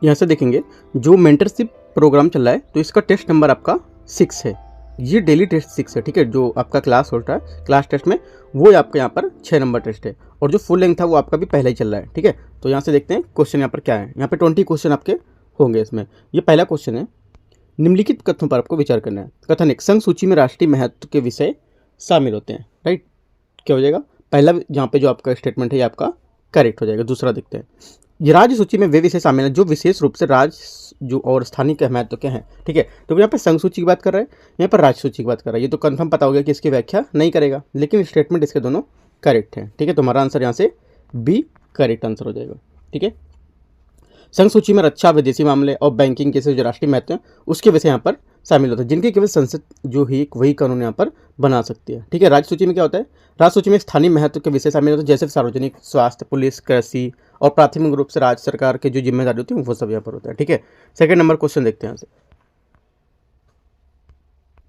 यहाँ से देखेंगे जो मेंटरशिप प्रोग्राम चल रहा है तो इसका टेस्ट नंबर आपका 6 है। ये डेली टेस्ट 6 है, ठीक है। जो आपका क्लास होता है क्लास टेस्ट में वो आपका यहाँ पर 6 नंबर टेस्ट है, और जो फुल लेंथ था वो आपका भी पहले ही चल रहा है, ठीक है। तो यहाँ से देखते हैं क्वेश्चन यहाँ पर क्या है। यहाँ पे 20 क्वेश्चन आपके होंगे इसमें। ये पहला क्वेश्चन है, निम्नलिखित कथनों पर आपको विचार करना है। कथन एक, संघ सूची में राष्ट्रीय महत्व के विषय शामिल होते हैं, राइट। क्या हो जाएगा, पहला यहाँ पे जो आपका स्टेटमेंट है ये आपका करेक्ट हो जाएगा। दूसरा देखते हैं, ये राज्य सूची में वे विषय शामिल हैं जो विशेष रूप से राज्य जो और स्थानीय के महत्व के हैं, ठीक है। तो यहाँ पे संघ सूची की बात कर रहा है, यहाँ पर राज्य सूची की बात कर रहा है। ये तो कंफर्म पता हो गया कि इसकी व्याख्या नहीं करेगा, लेकिन स्टेटमेंट इसके दोनों करेक्ट है, ठीक है। तो हमारा आंसर यहाँ से बी करेक्ट आंसर हो जाएगा, ठीक है। संघ सूची में रक्षा, विदेशी मामले और बैंकिंग जैसे जो राष्ट्रीय महत्व हैं उसके विषय यहाँ पर शामिल होता है, जिनके केवल संसद जो ही वही कानून यहाँ पर बना सकती है, ठीक है। राज्य सूची में क्या होता है, राज्य सूची में स्थानीय महत्व के विषय शामिल होते हैं, जैसे सार्वजनिक स्वास्थ्य, पुलिस, कृषि और प्राथमिक रूप से राज्य सरकार की जो जिम्मेदारी होती है वो सब यहाँ पर होता है, ठीक है। सेकंड नंबर क्वेश्चन देखते हैं यहाँ से,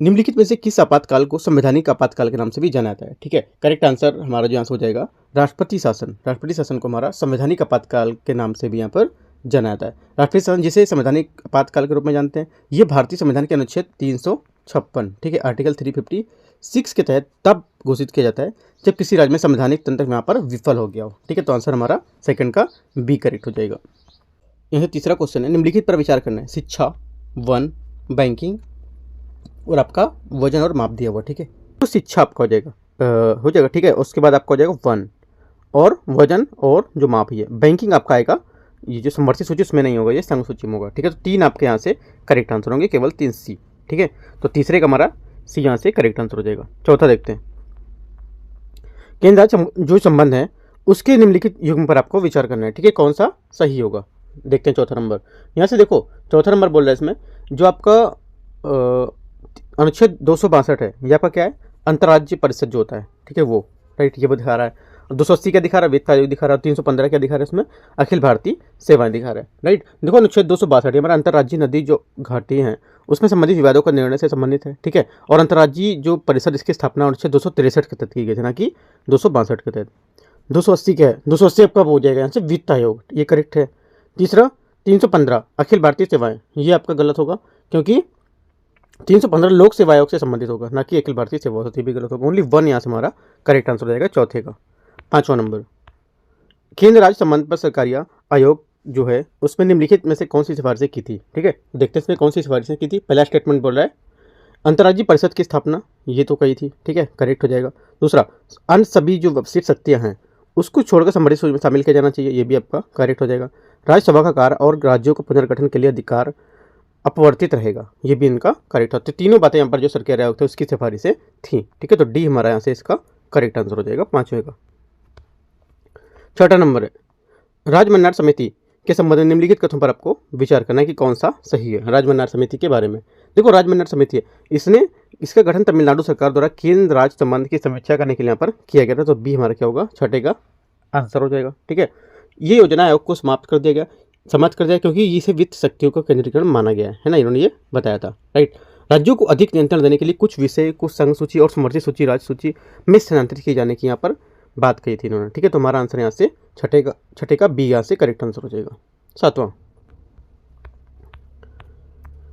निम्नलिखित में से किस आपातकाल को संवैधानिक आपातकाल के नाम से भी जाना जाता है, ठीक है। करेक्ट आंसर हमारा जो आंसर हो जाएगा राष्ट्रपति शासन। राष्ट्रपति शासन को हमारा संवैधानिक आपातकाल के नाम से भी यहाँ पर जाना जाता है। राष्ट्रपति शासन जिसे संवैधानिक आपातकाल के रूप में जानते हैं, ये भारतीय संविधान के अनुच्छेद 356, ठीक है, आर्टिकल 356 के तहत तब घोषित किया जाता है जब किसी राज्य में संवैधानिक तंत्र यहाँ पर विफल हो गया हो, ठीक है। तो आंसर हमारा सेकंड का बी करेक्ट हो जाएगा। यहाँ तीसरा क्वेश्चन है, निम्नलिखित पर विचार करना है। शिक्षा, वन, बैंकिंग और आपका वजन और माप दिया हुआ, ठीक है। तो शिक्षा आपका हो जाएगा, ठीक है। उसके बाद आपका हो जाएगा वन और वजन और जो माप ही है। बैंकिंग आपका आएगा, ये जो समवर्ती सूची उसमें नहीं होगा, ये संघ सूची में होगा, ठीक है। तो 3 आपके यहाँ से करेक्ट आंसर होंगे, केवल 3 सी, ठीक है। तो तीसरे का हमारा सी यहाँ से करेक्ट आंसर हो जाएगा। चौथा देखते हैं, केंद्र राज्य जो संबंध है उसके निम्नलिखित युग्म पर आपको विचार करना है, ठीक है। कौन सा सही होगा, देखते हैं। चौथा नंबर यहाँ से देखो, चौथा नंबर बोल रहा है इसमें जो आपका अनुच्छेद 262 है, ये आपका क्या है, अंतर्राज्यीय परिषद जो होता है, ठीक है, वो, राइट। ये वो दिखा रहा है। 280 क्या दिखा रहा है, वित्त आयोग दिखा रहा है। 315 क्या दिखा रहा है इसमें, अखिल भारतीय सेवाएं दिखा रहा है, राइट। देखो अनुच्छेद 262 हमारा अंतर्राज्यीय नदी जो घाटी हैं उसमें संबंधित विवादों का निर्णय से संबंधित है, ठीक है। और अंतर्राज्यीय जो परिषद इसकी स्थापना अनुच्छेद 263 के तहत की गई थी, ना कि 262 के तहत। 280 क्या है, 280 आपका हो जाएगा यहाँ से वित्त आयोग, ये करेक्ट है। तीसरा 315 अखिल भारतीय सेवाएं, ये आपका गलत होगा, क्योंकि 315 लोक सेवा आयोग से संबंधित होगा, ना कि अखिल भारतीय सेवा से भी गलत होगा। ओनली वन यहाँ से हमारा करेक्ट आंसर हो जाएगा चौथे का। पांचवा नंबर, केंद्र राज्य संबंध पर सरकारी आयोग जो है उसमें निम्नलिखित में से कौन सी सिफारिशें की थी, ठीक है। देखते हैं इसमें कौन सी सिफारिशें की थी। पहला स्टेटमेंट बोल रहा है अंतर्राज्यीय परिषद की स्थापना, ये तो कही थी, ठीक है, करेक्ट हो जाएगा। दूसरा, अन्य सभी जो विशिष्ट शक्तियाँ हैं उसको छोड़कर संबंधित सूची में शामिल किया जाना चाहिए, ये भी आपका करेक्ट हो जाएगा। राज्यसभा का कार्य और राज्यों को पुनर्गठन के लिए अधिकार अपवर्तित रहेगा, ये भी इनका करेक्ट होता है। तीनों बातें यहाँ पर जो सरकारी आयोग थे उसकी सिफारिशें थी, ठीक है। तो डी हमारा यहाँ से इसका करेक्ट आंसर हो जाएगा पांचवें का। छठा नंबर है, राजमन्नार समिति के संबंध में निम्नलिखित कथनों पर आपको विचार करना है कि कौन सा सही है। राजमन्नार समिति के बारे में देखो, राजमन्नार समिति है, इसका गठन तमिलनाडु सरकार द्वारा केंद्र राज्य संबंध की समीक्षा करने के लिए यहाँ पर किया गया था। तो बी हमारा क्या होगा, छठे का आंसर हो जाएगा, ठीक है। ये योजना आयोग को समाप्त कर दिया गया क्योंकि इसे वित्त शक्तियों का केंद्रीकरण माना गया है ना, इन्होंने ये बताया था, राइट। राज्यों को अधिक नियंत्रण देने के लिए कुछ विषय को संघ सूची और समवर्ती सूची राज्य सूची में स्थानांतरित किए जाने की यहाँ पर बात कही थी इन्होंने, ठीक है। तो हमारा आंसर यहाँ से छठे का बी यहाँ से करेक्ट आंसर हो जाएगा। सातवां,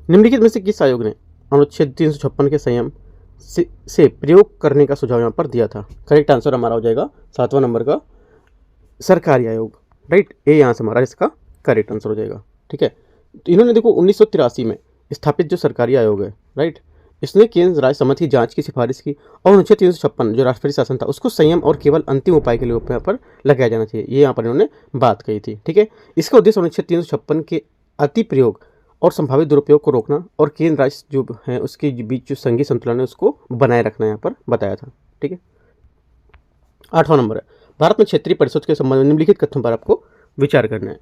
निम्नलिखित में से किस आयोग ने अनुच्छेद 356 के संयम से प्रयोग करने का सुझाव यहाँ पर दिया था। करेक्ट आंसर हमारा हो जाएगा सातवां नंबर का सरकारी आयोग, राइट। ए यहाँ से हमारा इसका करेक्ट आंसर हो जाएगा, ठीक है। तो इन्होंने देखो 1983 में स्थापित जो सरकारी आयोग है, राइट, इसने केंद्र राज्य संबंध की जांच की सिफारिश की और अनुच्छेद 356 जो राष्ट्रपति शासन था उसको संयम और केवल अंतिम उपाय के लिए यहाँ पर लगाया जाना चाहिए, ये यहाँ पर इन्होंने बात कही थी, ठीक है। इसका उद्देश्य अनुच्छेद 356 के अति प्रयोग और संभावित दुरुपयोग को रोकना और केंद्र राज्य जो है उसके बीच जो संघीय संतुलन है उसको बनाए रखना यहाँ पर बताया था, ठीक है। आठवां नंबर है, भारत में क्षेत्रीय परिषद के संबंध में निम्नलिखित कथनों पर आपको विचार करना है।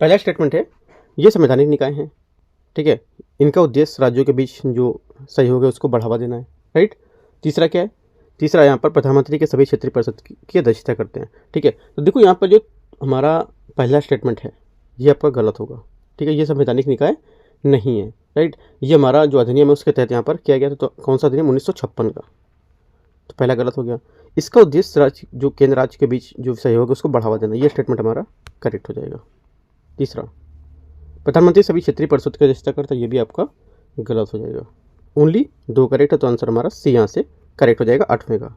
पहला स्टेटमेंट है, ये संवैधानिक निकाय हैं, ठीक है, इनका उद्देश्य राज्यों के बीच जो सहयोग है उसको बढ़ावा देना है, राइट। तीसरा क्या है, तीसरा यहाँ पर प्रधानमंत्री के सभी क्षेत्रीय परिषद की अध्यक्षता करते हैं, ठीक है। तो देखो यहाँ पर जो हमारा पहला स्टेटमेंट है ये आपका गलत होगा, ठीक है, ये संवैधानिक निकाय नहीं है, राइट। ये हमारा जो अधिनियम है उसके तहत यहाँ पर किया गया था। तो कौन सा अधिनियम, 1956 का, तो पहला गलत हो गया। इसका उद्देश्य राज्य जो केंद्र राज्य के बीच जो सहयोग है उसको बढ़ावा देना, ये स्टेटमेंट हमारा करेक्ट हो जाएगा। तीसरा, प्रधानमंत्री सभी क्षेत्रीय परिषद की अध्यक्षता करता है, ये भी आपका गलत हो जाएगा। ओनली 2 करेक्ट है, तो आंसर हमारा सी यहाँ से करेक्ट हो जाएगा 8वें का।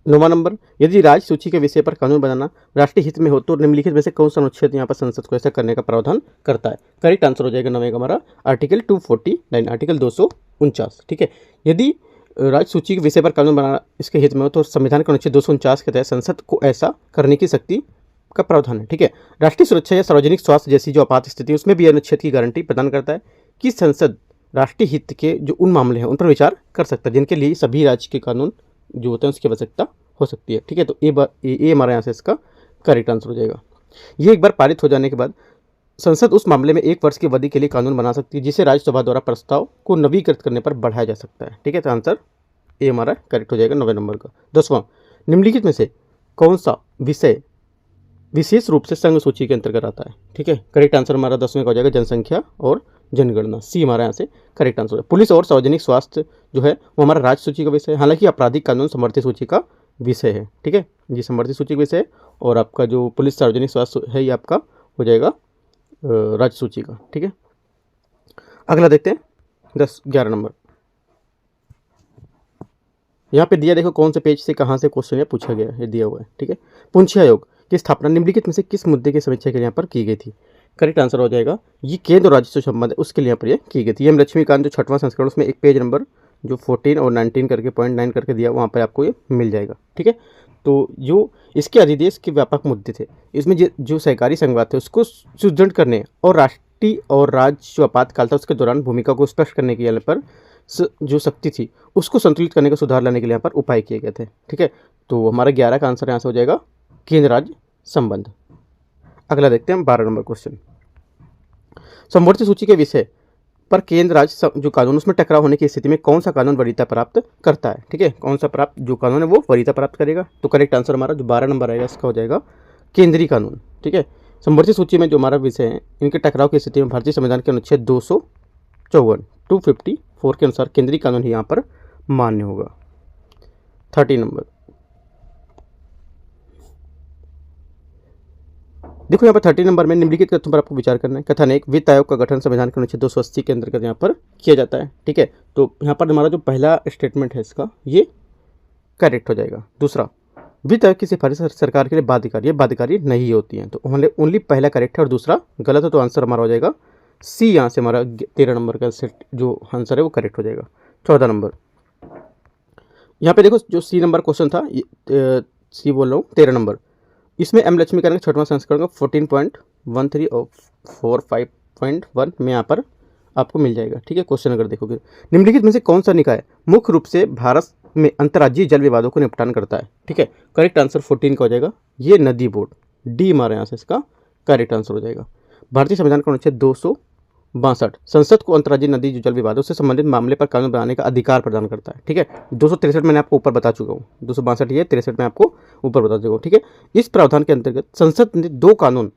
9वां नंबर, यदि राज्य सूची के विषय पर कानून बनाना राष्ट्रीय हित में हो तो निम्नलिखित में से कौन सा अनुच्छेद यहाँ पर संसद को ऐसा करने का प्रावधान करता है? करेक्ट आंसर हो जाएगा 9वें का हमारा आर्टिकल 249, आर्टिकल 249। ठीक है, यदि राज्य सूची के विषय पर कानून बनाना इसके हित में हो तो संविधान के अनुच्छेद 249 के तहत संसद को ऐसा करने की शक्ति का प्रावधान है। ठीक है, राष्ट्रीय सुरक्षा या सार्वजनिक स्वास्थ्य जैसी जो आपात स्थिति है उसमें भी अनुच्छेद की गारंटी प्रदान करता है कि संसद राष्ट्रीय हित के जो उन मामले हैं उन पर विचार कर सकता है जिनके लिए सभी राज्य के कानून जो होते हैं उसकी आवश्यकता हो सकती है। ठीक है, तो ए हमारे यहाँ से इसका करेक्ट आंसर हो जाएगा। ये एक बार पारित हो जाने के बाद संसद उस मामले में 1 वर्ष की अवधि के लिए कानून बना सकती है जिसे राज्यसभा द्वारा प्रस्ताव को नवीकृत करने पर बढ़ाया जा सकता है। ठीक है, तो आंसर ए हमारा करेक्ट हो जाएगा 9वें नंबर का। 10वां, निम्नलिखित में से कौन सा विषय विशेष रूप से संघ सूची के अंतर्गत आता है? ठीक है, करेक्ट आंसर हमारा 10वें का हो जाएगा जनसंख्या और जनगणना, सी हमारा यहाँ से करेक्ट आंसर है। पुलिस और सार्वजनिक स्वास्थ्य जो है वो हमारा राज्य सूची का विषय है, हालांकि आपराधिक कानून समवर्ती सूची का विषय है। ठीक है, ये समवर्ती सूची का विषय है और आपका जो पुलिस सार्वजनिक स्वास्थ्य है ये आपका हो जाएगा राज्य सूची का। ठीक है, अगला देखते हैं 11 नंबर। यहाँ पे दिया देखो कौन से पेज से कहाँ से क्वेश्चन पूछा गया है, ये दिया हुआ है। ठीक है, पूंछी आयोग की स्थापना निम्नलिखित में से किस मुद्दे की समीक्षा के लिए यहाँ पर की गई थी? करेक्ट आंसर हो जाएगा ये केंद्र और राज्य से संबंध है उसके लिए यहाँ पर ये की गई थी। एम लक्ष्मीकांत जो 6वां संस्करण उसमें एक पेज नंबर जो 14 और 19 करके .9 करके दिया वहाँ पर आपको ये मिल जाएगा। ठीक है, तो जो इसके अधिदेश के व्यापक मुद्दे थे इसमें जो सहकारी संघवाद थे उसको सुदृढ़ करने और राष्ट्रीय और राज्य जो आपातकाल था उसके दौरान भूमिका को स्पष्ट करने के यहाँ पर जो शक्ति थी उसको संतुलित करने का सुधार लाने के लिए यहाँ पर उपाय किए गए थे। ठीक है, तो हमारा 11 का आंसर यहाँ से हो जाएगा केंद्र राज्य संबंध। अगला देखते हैं हम 12 नंबर क्वेश्चन। समवर्ती सूची के विषय पर केंद्र राज्य जो कानून उसमें टकराव होने की स्थिति में कौन सा कानून वरीयता प्राप्त करता है? ठीक है, कौन सा प्राप्त जो कानून है वो वरीयता प्राप्त करेगा? तो करेक्ट आंसर हमारा जो 12 नंबर आएगा इसका हो जाएगा केंद्रीय कानून। ठीक है, समवर्ती सूची में जो हमारा विषय है इनके टकराव की स्थिति में भारतीय संविधान के अनुच्छेद 254 के अनुसार केंद्रीय कानून ही यहाँ पर मान्य होगा। 30 नंबर देखो यहाँ पर 30 नंबर में निम्नलिखित कथनों पर आपको विचार करना है। कथन 1, वित्त आयोग का गठन संविधान के अनुच्छेद 280 के अंतर्गत यहाँ पर किया जाता है। ठीक है, तो यहाँ पर हमारा जो पहला स्टेटमेंट है इसका ये करेक्ट हो जाएगा। दूसरा, वित्त आयोग की सिफारिश सरकार के लिए बाध्यकारी, ये बाध्यकारी नहीं होती हैं, तो ओनली पहला करेक्ट है और दूसरा गलत है, तो आंसर हमारा हो जाएगा सी। यहाँ से हमारा 13 नंबर का सेट जो आंसर है वो करेक्ट हो जाएगा। 14 नंबर यहाँ पे देखो जो सी नंबर क्वेश्चन था सी बोल रहा हूँ 13 नंबर, इसमें एम लक्ष्मीकांत का 6वां संस्करण का 14.13 और 45.1 में यहाँ पर आपको मिल जाएगा। ठीक है, क्वेश्चन अगर देखोगे निम्नलिखित में से कौन सा निकाय मुख्य रूप से भारत में अंतर्राज्यीय जल विवादों को निपटान करता है? ठीक है, करेक्ट आंसर 14 का हो जाएगा ये नदी बोर्ड, डी हमारे यहाँ से इसका करेक्ट आंसर हो जाएगा। भारतीय संविधान का अनुच्छेद 262 संसद को अंतर्राज्यीय नदी जो जल विवादों से संबंधित मामले पर कानून बनाने का अधिकार प्रदान करता है। ठीक है, 263 मैंने आपको ऊपर बता चुका हूँ, 262 ये 63 में आपको ऊपर बता चुका हूँ। ठीक है, इस प्रावधान के अंतर्गत संसद ने 2 कानून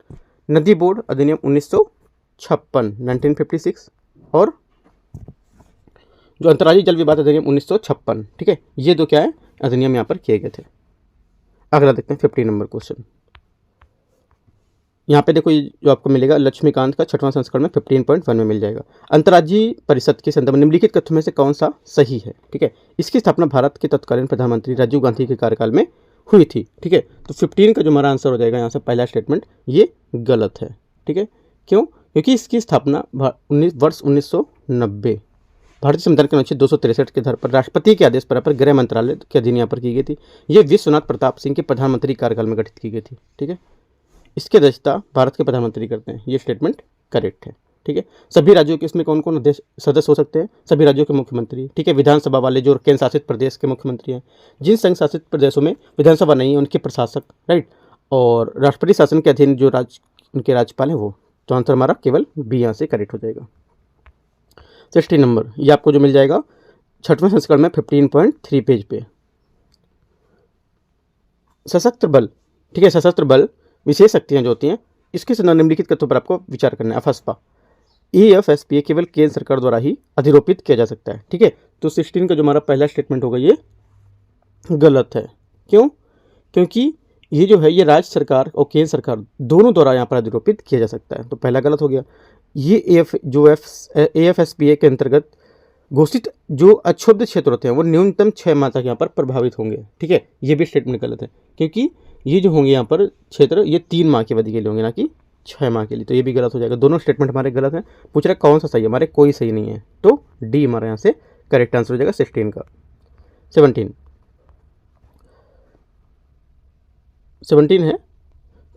नदी बोर्ड अधिनियम 1956 1956 और जो अंतर्राज्यीय जल विवाद अधिनियम 1956, ठीक है, ये 2 क्या है अधिनियम यहाँ पर किए गए थे। अगला देखते हैं 15 नंबर क्वेश्चन। यहाँ पे देखो ये जो आपको मिलेगा लक्ष्मीकांत का 6वां संस्करण में 15.1 में मिल जाएगा। अंतर्राज्यीय परिषद के संदर्भ में निम्नलिखित कथनों में से कौन सा सही है? ठीक है, इसकी स्थापना भारत के तत्कालीन प्रधानमंत्री राजीव गांधी के कार्यकाल में हुई थी। ठीक है, तो 15 का जो हमारा आंसर हो जाएगा यहाँ से पहला स्टेटमेंट ये गलत है। ठीक है, क्यों? क्योंकि इसकी स्थापना वर्ष 1990 भारतीय संविधान के अनुच्छेद 263 के आधार पर राष्ट्रपति के आदेश पर गृह मंत्रालय के अधीन यहाँ पर की गई थी। ये विश्वनाथ प्रताप सिंह के प्रधानमंत्री कार्यकाल में गठित की गई थी। ठीक है, इसकी अध्यक्षता भारत के प्रधानमंत्री करते हैं, ये स्टेटमेंट करेक्ट है। ठीक है, सभी राज्यों के इसमें कौन कौन सदस्य हो सकते हैं? सभी राज्यों के मुख्यमंत्री। ठीक है, विधानसभा वाले जो केंद्र शासित प्रदेश के मुख्यमंत्री हैं, जिन संघ शासित प्रदेशों में विधानसभा नहीं है उनके प्रशासक, राइट, और राष्ट्रपति शासन के अधीन जो उनके राज्यपाल हैं वो। तो आंसर हमारा केवल बी यहाँ से करेक्ट हो जाएगा। 60 नंबर ये आपको जो मिल जाएगा 6वें संस्करण में 15.3 पेज पे सशस्त्र बल। ठीक है, सशस्त्र बल विशेष शक्तियां जो होती हैं इसके संदर्भ निम्नलिखित तथ्यों पर आपको विचार करना है। अफस्पा EFSPA केवल केंद्र सरकार द्वारा ही अधिरोपित किया जा सकता है। ठीक है, तो 16 का जो हमारा पहला स्टेटमेंट होगा ये गलत है। क्यों? क्योंकि ये जो है ये राज्य सरकार और केंद्र सरकार दोनों द्वारा यहाँ पर अधिरोपित किया जा सकता है। तो पहला गलत हो गया। ये AFSPA के अंतर्गत घोषित जो अक्षुब्ध क्षेत्र होते हैं वो न्यूनतम 6 माह तक यहाँ पर प्रभावित होंगे। ठीक है, ये भी स्टेटमेंट गलत है, क्योंकि ये जो होंगे यहाँ पर क्षेत्र ये 3 माह की अवधि के लिए होंगे, ना कि 6 माह के लिए। तो ये भी गलत हो जाएगा। दोनों स्टेटमेंट हमारे गलत हैं। पूछ रहा है कौन सा सही है, हमारे कोई सही नहीं है। तो डी हमारे यहाँ से करेक्ट आंसर हो जाएगा 16 का। 17 है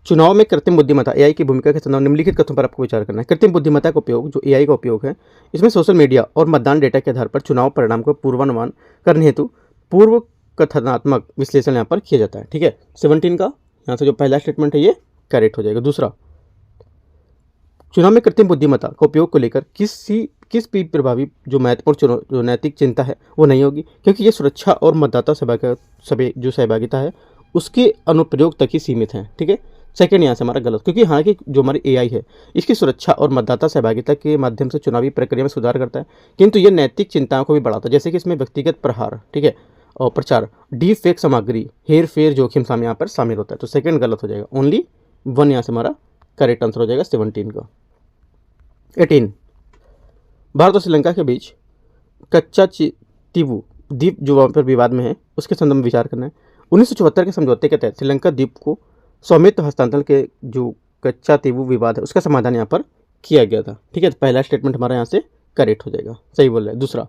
चुनाव में कृत्रिम बुद्धिमत्ता AI की भूमिका के संदर्भ में निम्नलिखित कथनों पर आपको विचार करना है। कृत्रिम बुद्धिमत्ता का उपयोग, जो AI का उपयोग है, इसमें सोशल मीडिया और मतदान डेटा के आधार पर चुनाव परिणाम को पूर्वानुमान करने हेतु पूर्व कथनात्मक विश्लेषण यहाँ पर किया जाता है। ठीक है, 17 का यहाँ से जो पहला स्टेटमेंट है ये करेक्ट हो जाएगा। दूसरा, चुनाव में कृत्रिम बुद्धिमत्ता का उपयोग को लेकर किस भी प्रभावी जो महत्वपूर्ण जो नैतिक चिंता है वो नहीं होगी, क्योंकि ये सुरक्षा और मतदाता जो सहभागिता है उसके अनुप्रयोग तक ही सीमित है। ठीक है, सेकंड यहाँ से हमारा गलत, क्योंकि हालांकि जो हमारी AI है इसकी सुरक्षा और मतदाता सहभागिता के माध्यम से चुनावी प्रक्रिया में सुधार करता है, किंतु ये नैतिक चिंताओं को भी बढ़ाता है, जैसे कि इसमें व्यक्तिगत प्रहार, ठीक है, और प्रचार, डीप फेक सामग्री, हेर फेर जोखिम सामने यहाँ पर शामिल होता है। तो सेकंड गलत हो जाएगा। ओनली 1 यहाँ से हमारा करेक्ट आंसर हो जाएगा 17 का। 18, भारत और श्रीलंका के बीच कच्चा तीवू द्वीप जो वहाँ पर विवाद में है उसके संदर्भ में विचार करना है। 1974 के समझौते के तहत श्रीलंका द्वीप को स्वामित्व हस्तांतरण के जो कच्चा तीवू विवाद है उसका समाधान यहाँ पर किया गया था। ठीक है, तो पहला स्टेटमेंट हमारा यहाँ से करेक्ट हो जाएगा, सही बोल रहा है। दूसरा,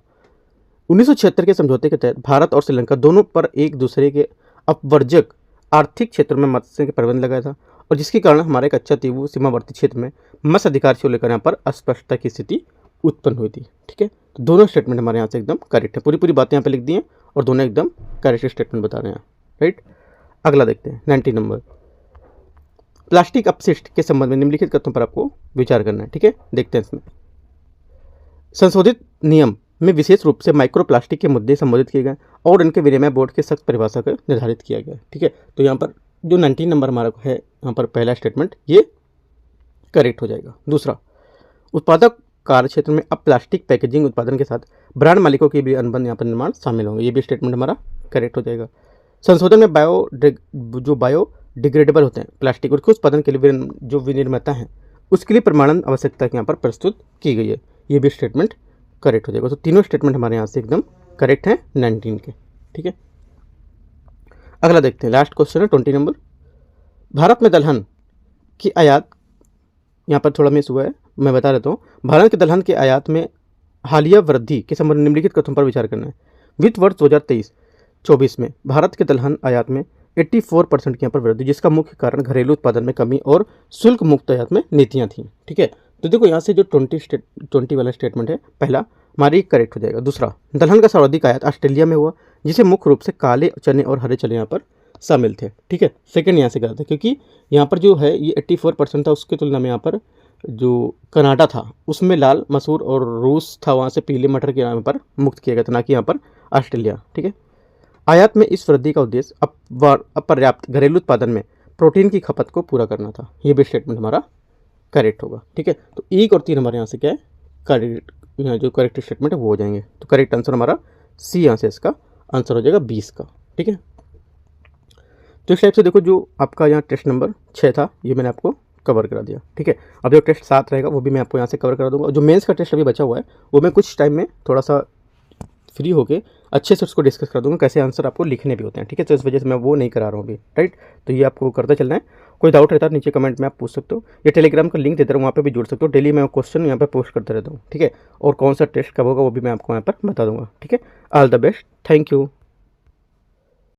1976 के समझौते के तहत भारत और श्रीलंका दोनों पर एक दूसरे के अपवर्जक आर्थिक क्षेत्र में मत्स्य के प्रबंध लगाया था, और जिसके कारण हमारे कच्चा तीवू सीमावर्ती क्षेत्र में मत्स्य अधिकार को लेकर यहाँ पर अस्पष्टता की स्थिति उत्पन्न हुई थी। ठीक है, तो दोनों स्टेटमेंट हमारे यहाँ से एकदम करेक्ट है। पूरी बातें यहाँ पे लिख दी हैं और दोनों एकदम करेक्ट स्टेटमेंट बता रहे हैं। राइट, अगला देखते हैं 19 नंबर। प्लास्टिक अपशिष्ट के संबंध में निम्नलिखित कथनों पर आपको विचार करना है। ठीक है, देखते हैं इसमें। संशोधित नियम में विशेष रूप से माइक्रो प्लास्टिक के मुद्दे संबोधित किए गए और इनके विनिमय बोर्ड के सख्त परिभाषा को निर्धारित किया गया। ठीक है, तो यहाँ पर जो 19 नंबर हमारा है यहाँ पर पहला स्टेटमेंट ये करेक्ट हो जाएगा। दूसरा, उत्पादक कार्य क्षेत्र में अब प्लास्टिक पैकेजिंग उत्पादन के साथ ब्रांड मालिकों के भी अनुबंध यहाँ पर निर्माण शामिल होंगे। ये भी स्टेटमेंट हमारा करेक्ट हो जाएगा। संशोधन में बायोडिग्रेडेबल होते हैं प्लास्टिक और उत्पादन के लिए जो विनिर्माता हैं उसके लिए प्रमाणन आवश्यकता यहाँ पर प्रस्तुत की गई है। ये भी स्टेटमेंट करेक्ट हो जाएगा। तो तीनों स्टेटमेंट हमारे यहाँ से एकदम करेक्ट हैं 19 के। ठीक है, अगला देखते हैं। लास्ट क्वेश्चन है 20 नंबर। भारत में दलहन की आयात, यहाँ पर थोड़ा मिस हुआ है, मैं बता देता हूँ। भारत के दलहन के आयात में हालिया वृद्धि के संबंध में निम्नलिखित कथनों पर विचार करना है। वित्त वर्ष 2023-24 में भारत के दलहन आयात में 84% की यहाँ पर वृद्धि, जिसका मुख्य कारण घरेलू उत्पादन में कमी और शुल्क मुक्त आयात में नीतियाँ थीं। ठीक है, तो देखो यहाँ से जो 20 वाला स्टेटमेंट है पहला हमारी करेक्ट हो जाएगा। दूसरा, दलहन का सर्वाधिक आयात ऑस्ट्रेलिया में हुआ, जिसे मुख्य रूप से काले चने और हरे चने यहाँ पर शामिल थे। ठीक है, सेकंड यहाँ से गलत है, क्योंकि यहाँ पर जो है ये 84% था, उसकी तुलना में यहाँ पर जो कनाडा था उसमें लाल मसूर और रूस था, वहाँ से पीले मटर के नाम पर मुक्त किया गया था, ना कि यहाँ पर ऑस्ट्रेलिया। ठीक है, आयात में इस वृद्धि का उद्देश्य अपर्याप्त घरेलू उत्पादन में प्रोटीन की खपत को पूरा करना था। ये भी स्टेटमेंट हमारा करेक्ट होगा। ठीक है, तो 1 और 3 हमारे यहाँ से क्या है करेक्ट, यहाँ जो करेक्ट स्टेटमेंट है वो हो जाएंगे। तो करेक्ट आंसर हमारा सी यहाँ से इसका आंसर हो जाएगा 20 का। ठीक है, तो इस टाइप से देखो जो आपका यहाँ टेस्ट नंबर 6 था ये मैंने आपको कवर करा दिया। ठीक है, अब जो टेस्ट 7 रहेगा वो भी मैं आपको यहाँ से कवर करा दूंगा। जो मेंस का टेस्ट अभी बचा हुआ है वो मैं कुछ टाइम में थोड़ा सा फ्री होके अच्छे से उसको डिस्कस कर दूंगा, कैसे आंसर आपको लिखने भी होते हैं। ठीक है, तो इस वजह से मैं वो नहीं करा रहा हूँ अभी। राइट, तो ये आपको करते चलना है। कोई डाउट रहता है नीचे कमेंट में आप पूछ सकते हो, या टेलीग्राम का लिंक देता हूँ वहाँ पे भी जुड़ सकते हो। डेली मैं क्वेश्चन यहाँ पे पोस्ट करता रहता हूँ। ठीक है, और कौन सा टेस्ट कब होगा वो भी मैं आपको यहाँ पर बता दूंगा। ठीक है, all the best, thank you.